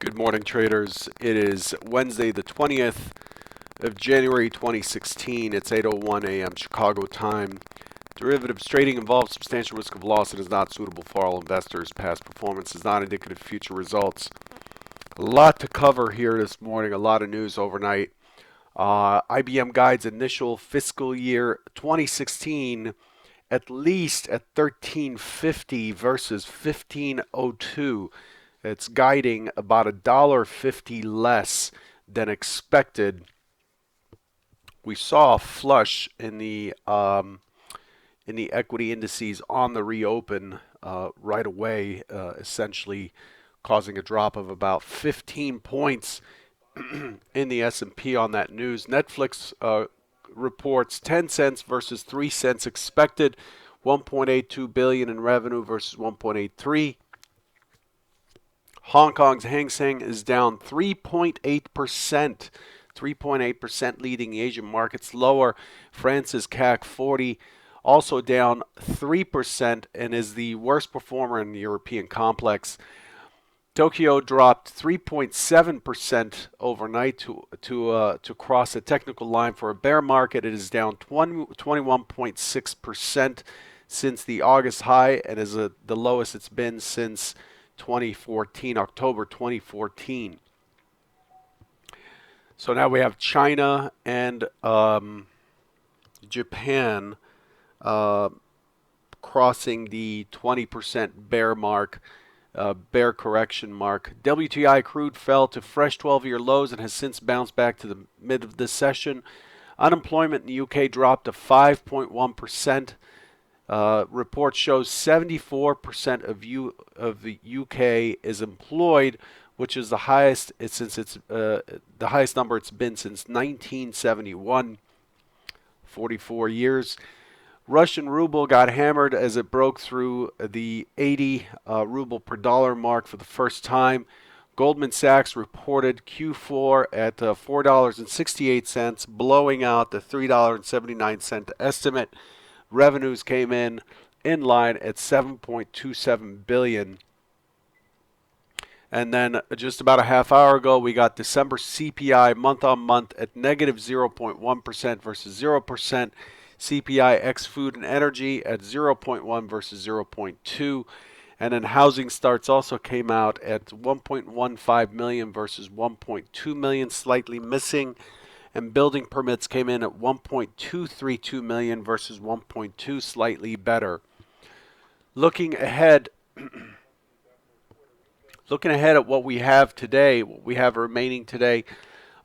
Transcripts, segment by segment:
Good morning, traders. It is Wednesday, the 20th of January 2016. It's 8:01 a.m. Chicago time. Derivatives trading involves substantial risk of loss and is not suitable for all investors. Past performance is not indicative of future results. A lot to cover here this morning, a lot of news overnight. IBM guides initial fiscal year 2016 at least at 1350 versus 1502. It's guiding about $1.50 less than expected. We saw a flush in the equity indices on the reopen right away, essentially causing a drop of about 15 points in the S&P on that news. Netflix reports 10 cents versus 3 cents expected, 1.82 billion in revenue versus 1.83. Hong Kong's Hang Seng is down 3.8%, 3.8% leading the Asian markets lower. France's CAC 40 also down 3% and is the worst performer in the European complex. Tokyo dropped 3.7% overnight to cross a technical line for a bear market. It is down 21.6% since the August high and is the lowest it's been since 2014, October 2014. So now we have China and Japan crossing the 20% bear mark, bear correction mark. WTI crude fell to fresh 12-year lows and has since bounced back to the mid of this session. Unemployment in the UK dropped to 5.1%. Report shows 74% of the UK is employed, which is the highest the highest number it's been since 1971, 44 years. Russian ruble got hammered as it broke through the 80 ruble per dollar mark for the first time. Goldman Sachs reported Q4 at $4.68, blowing out the $3.79 estimate. Revenues came in line at 7.27 billion. And then just about a half hour ago, we got December CPI month on month at negative 0.1% versus 0%. CPI ex food and energy at 0.1 versus 0.2. And then housing starts also came out at 1.15 million versus 1.2 million, slightly missing. And building permits came in at 1.232 million versus 1.2, slightly better. Looking ahead at what we have today, what we have remaining today,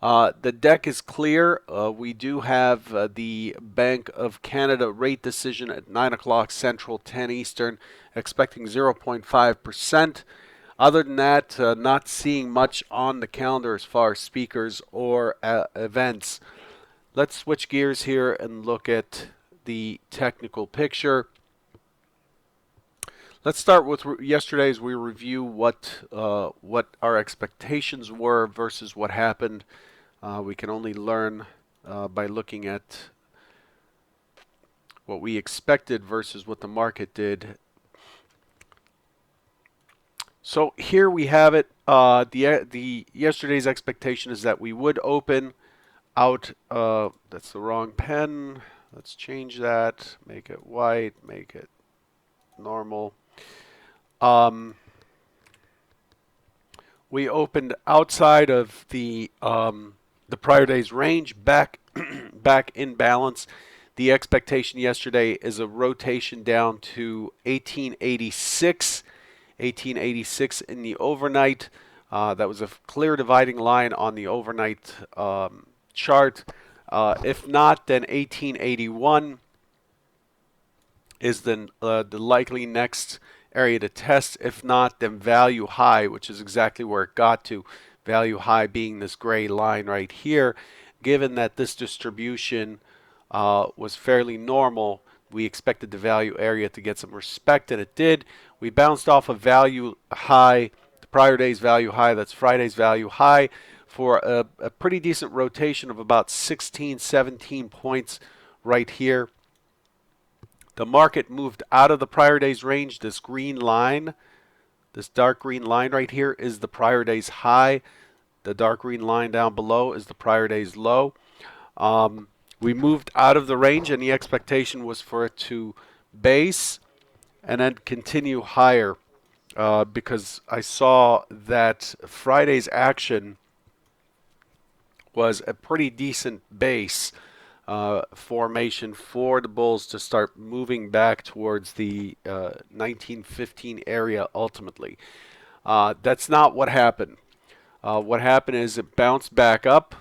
the deck is clear. We do have the Bank of Canada rate decision at 9 o'clock Central, 10 Eastern, expecting 0.5%. Other than that, not seeing much on the calendar as far as speakers or events. Let's switch gears here and look at the technical picture. Let's start with yesterday as we review what our expectations were versus what happened. We can only learn by looking at what we expected versus what the market did. So here we have it. The yesterday's expectation is that we would open out. That's the wrong pen. Let's change that. Make it white. Make it normal. We opened outside of the prior day's range, back back in balance. The expectation yesterday is a rotation down to 1886. 1886 in the overnight. That was a clear dividing line on the overnight chart. If not, then 1881 is the likely next area to test. If not, then value high, which is exactly where it got to. Value high being this gray line right here. Given that this distribution was fairly normal, we expected the value area to get some respect, and it did. We bounced off a value high, the prior day's value high, that's Friday's value high, for a pretty decent rotation of about 16, 17 points right here. The market moved out of the prior day's range, this green line, This dark green line right here is the prior day's high. The dark green line down below is the prior day's low. We moved out of the range, and the expectation was for it to base and then continue higher because I saw that Friday's action was a pretty decent base formation for the bulls to start moving back towards the 1915 area ultimately. That's not what happened. What happened is it bounced back up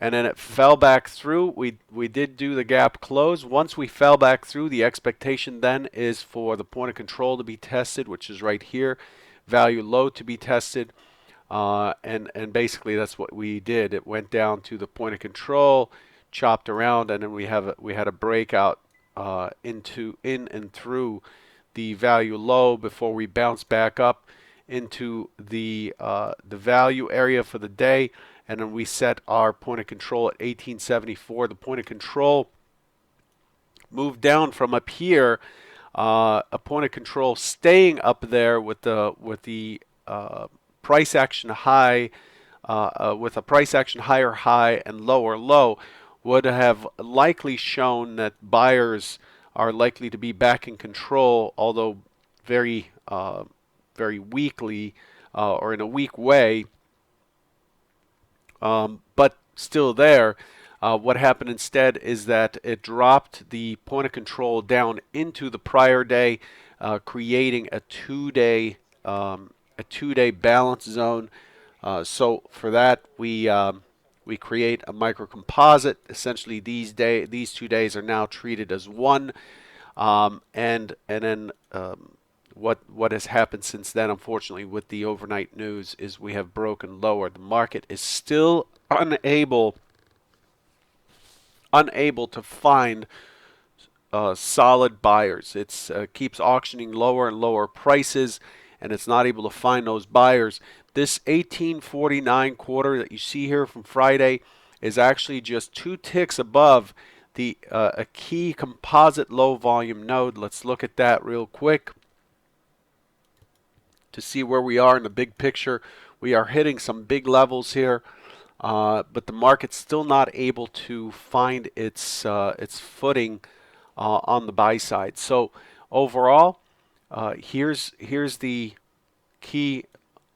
and then it fell back through. We did do the gap close. Once we fell back through, the expectation then is for the point of control to be tested, which is right here, value low to be tested. And basically that's what we did. It went down to the point of control, chopped around, and then we had a breakout in and through the value low before we bounce back up into the value area for the day, and then we set our point of control at 1874. The point of control moved down from up here, a point of control staying up there with the price action high, with a price action higher high and lower low, would have likely shown that buyers are likely to be back in control, although very very weakly or in a weak way, but still there. What happened instead is that it dropped the point of control down into the prior day, creating a two-day balance zone. So for that, we create a microcomposite. Essentially, these 2 days are now treated as one, and then what has happened since then, unfortunately, with the overnight news is we have broken lower. The market is still unable to find solid buyers. It keeps auctioning lower and lower prices, and it's not able to find those buyers. This 1849 quarter that you see here from Friday is actually just 2 ticks above the a key composite low volume node. Let's look at that real quick to see where we are in the big picture. We are hitting some big levels here, but the market's still not able to find its footing on the buy side. So overall, here's the key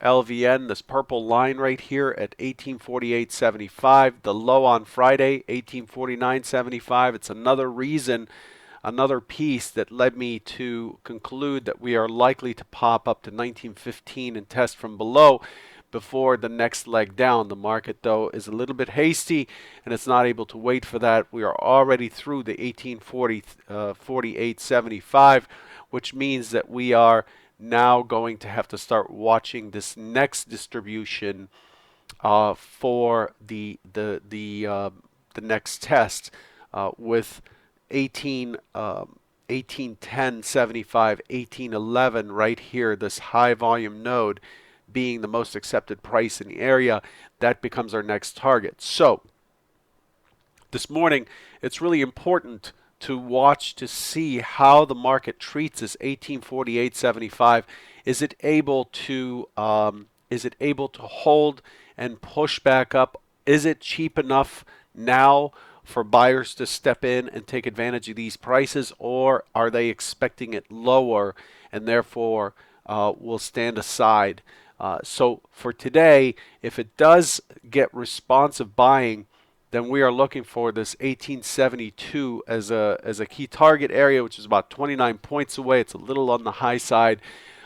LVN, this purple line right here at 1848.75. The low on Friday, 1849.75. It's another reason, another piece that led me to conclude that we are likely to pop up to 1915 and test from below before the next leg down. The market, though, is a little bit hasty, and it's not able to wait for that. We are already through the 1848.75, which means that we are now going to have to start watching this next distribution for the next test with 1810.75, 1811 right here, this high volume node being the most accepted price in the area. That becomes our next target. So this morning, it's really important to watch to see how the market treats this 1848.75. Is it able to hold and push back up? Is it cheap enough now for buyers to step in and take advantage of these prices, or are they expecting it lower and therefore will stand aside? So for today, if it does get responsive buying, then we are looking for this 1872 as a key target area, which is about 29 points away. It's a little on the high side,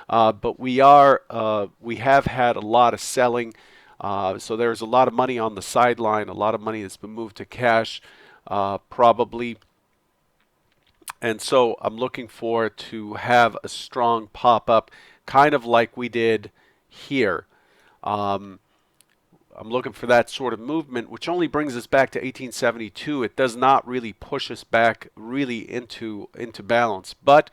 but we have had a lot of selling. So there's a lot of money on the sideline, a lot of money that's been moved to cash, probably. And so I'm looking for it to have a strong pop-up, kind of like we did here. I'm looking for that sort of movement, which only brings us back to 1872. It does not really push us back really into balance, but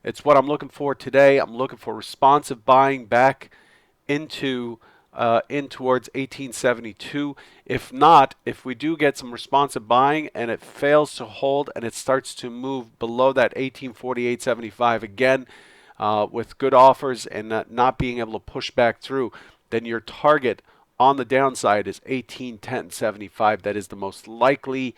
it's what I'm looking for today. I'm looking for responsive buying back into in towards 1872. If not, if we do get some responsive buying and it fails to hold and it starts to move below that 1848.75 again, with good offers and not being able to push back through, then your target on the downside is 18.1075. That is the most likely,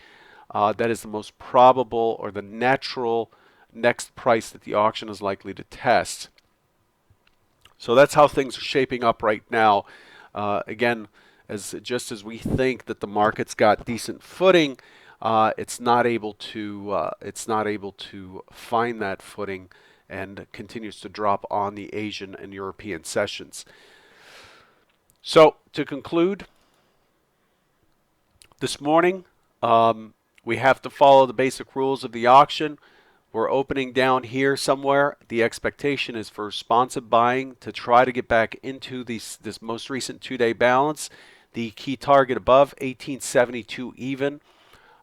that is the most probable, or the natural next price that the auction is likely to test. So that's how things are shaping up right now. Again, just as we think that the market's got decent footing, it's not able to find that footing and continues to drop on the Asian and European sessions. So to conclude, this morning we have to follow the basic rules of the auction. We're opening down here somewhere. The expectation is for responsive buying to try to get back into this most recent 2-day balance. The key target above 1872 even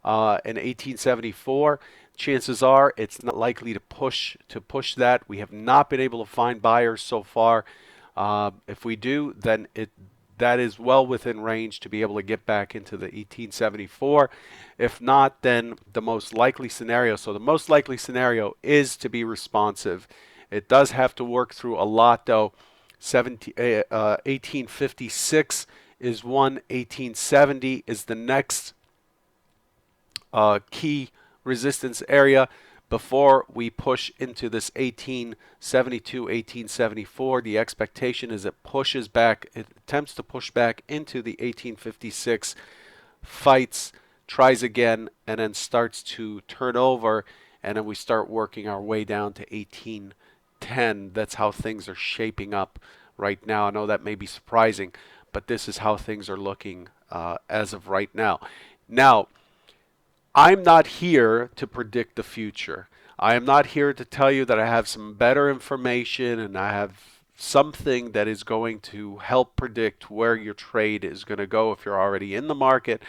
and 1874. Chances are it's not likely to push that. We have not been able to find buyers so far. If we do, then that is well within range to be able to get back into the 1874. If not, then the most likely scenario, so the most likely scenario is to be responsive. It does have to work through a lot though. 1856 is one, 1870 is the next key resistance area before we push into this 1872, 1874. The expectation is it pushes back, it attempts to push back into the 1856, fights, tries again, and then starts to turn over, and then we start working our way down to 1810. That's how things are shaping up right now. I know that may be surprising, but this is how things are looking as of right now. Now, I'm not here to predict the future. I am not here to tell you that I have some better information and I have something that is going to help predict where your trade is going to go if you're already in the market,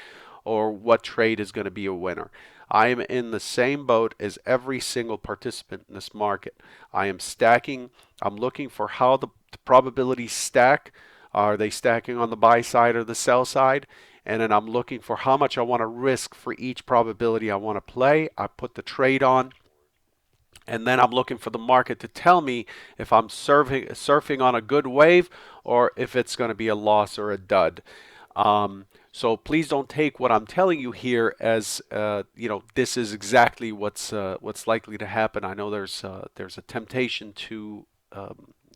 or what trade is going to be a winner. I am in the same boat as every single participant in this market. I am stacking. I'm looking for how the probabilities stack. Are they stacking on the buy side or the sell side? And then I'm looking for how much I want to risk for each probability I want to play. I put the trade on, and then I'm looking for the market to tell me if I'm surfing on a good wave or if it's going to be a loss or a dud. So please don't take what I'm telling you here as this is exactly what's likely to happen. I know there's a temptation to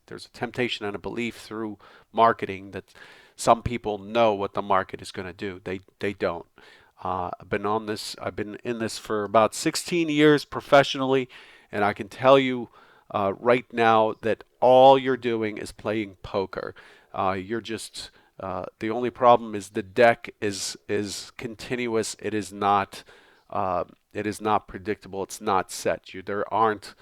there's a temptation and a belief through marketing that some people know what the market is going to do. They don't. I've been in this for about 16 years professionally, and I can tell you right now that all you're doing is playing poker. You're just the only problem is the deck is continuous. It is not predictable. It's not set. There aren't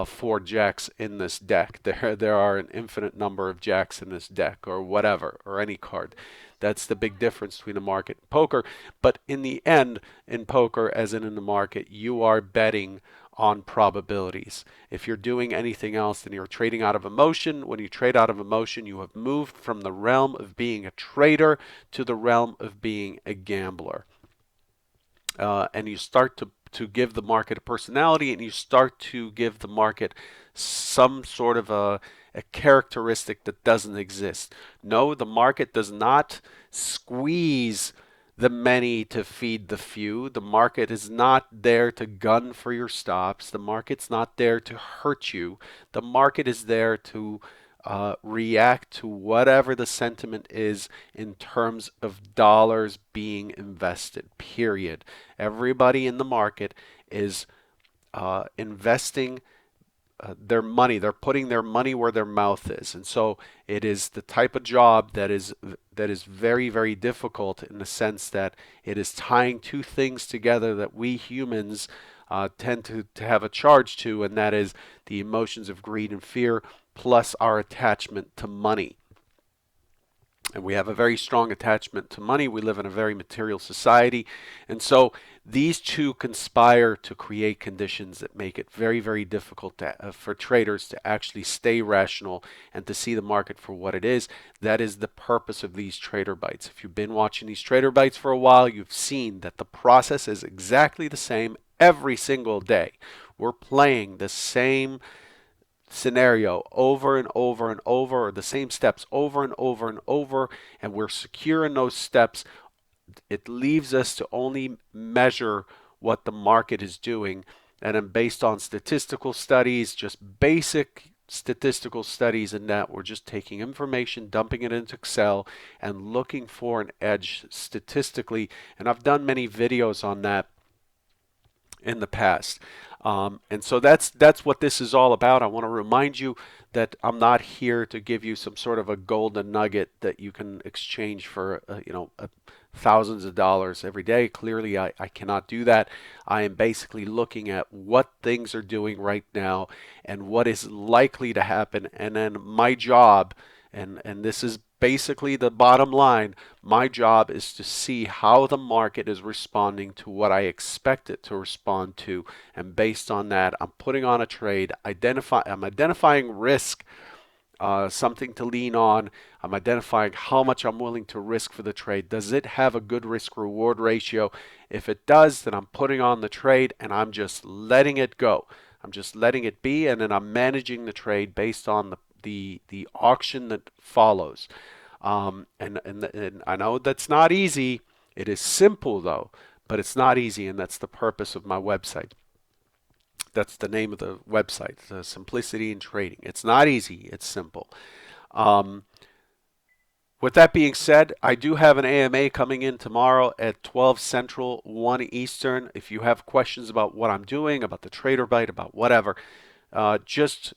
4 jacks in this deck. There are an infinite number of jacks in this deck, or whatever, or any card. That's the big difference between the market and poker. But in the end, in poker, as in the market, you are betting on probabilities. If you're doing anything else, then you're trading out of emotion. When you trade out of emotion, you have moved from the realm of being a trader to the realm of being a gambler. And you start to give the market a personality, and you start to give the market some sort of a characteristic that doesn't exist. No, the market does not squeeze the many to feed the few. The market is not there to gun for your stops. The market's not there to hurt you. The market is there to react to whatever the sentiment is in terms of dollars being invested, period. Everybody in the market is investing their money. They're putting their money where their mouth is. And so it is the type of job that is very, very difficult, in the sense that it is tying two things together that we humans tend to have a charge to, and that is the emotions of greed and fear, plus our attachment to money. And we have a very strong attachment to money. We live in a very material society. And so these two conspire to create conditions that make it very, very difficult for traders to actually stay rational and to see the market for what it is. That is the purpose of these trader bites. If you've been watching these trader bites for a while, you've seen that the process is exactly the same every single day. We're playing the same scenario over and over and over, or the same steps over and over and over, and we're secure in those steps, it leaves us to only measure what the market is doing. And then based on statistical studies, just basic statistical studies in that, we're just taking information, dumping it into Excel, and looking for an edge statistically. And I've done many videos on that in the past. And so that's what this is all about. I want to remind you that I'm not here to give you some sort of a golden nugget that you can exchange for, thousands of dollars every day. Clearly, I cannot do that. I am basically looking at what things are doing right now and what is likely to happen. And then my job, and this is basically the bottom line, my job is to see how the market is responding to what I expect it to respond to. And based on that, I'm putting on a trade, I'm identifying risk, something to lean on. I'm identifying how much I'm willing to risk for the trade. Does it have a good risk reward ratio? If it does, then I'm putting on the trade and I'm just letting it go. I'm just letting it be, and then I'm managing the trade based on the auction that follows. And I know that's not easy. It is simple though, but it's not easy, and that's the purpose of my website. That's the name of the website, Simplicity in Trading. It's not easy, it's simple. Um, with that being said, I do have an AMA coming in tomorrow at 12 Central, 1 Eastern. If you have questions about what I'm doing, about the Trader Bite, about whatever, just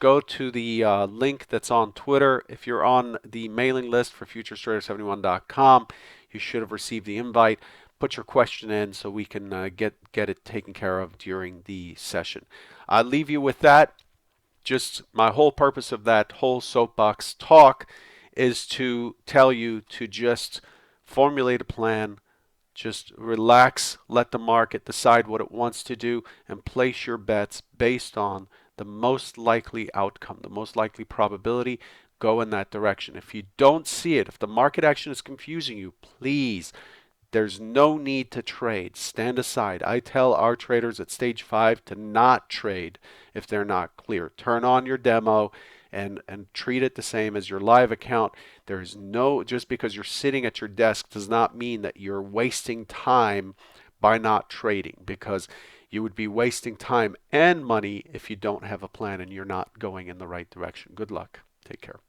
go to the link that's on Twitter. If you're on the mailing list for futurestrader71.com, you should have received the invite. Put your question in so we can get it taken care of during the session. I'll leave you with that. Just my whole purpose of that whole soapbox talk is to tell you to just formulate a plan, just relax, let the market decide what it wants to do, and place your bets based on the most likely outcome, the most likely probability. Go in that direction. If you don't see it, if the market action is confusing you, please, there's no need to trade. Stand aside. I tell our traders at stage 5 to not trade if they're not clear. Turn on your demo and treat it the same as your live account. There's no, just because you're sitting at your desk does not mean that you're wasting time by not trading, because you would be wasting time and money if you don't have a plan and you're not going in the right direction. Good luck. Take care.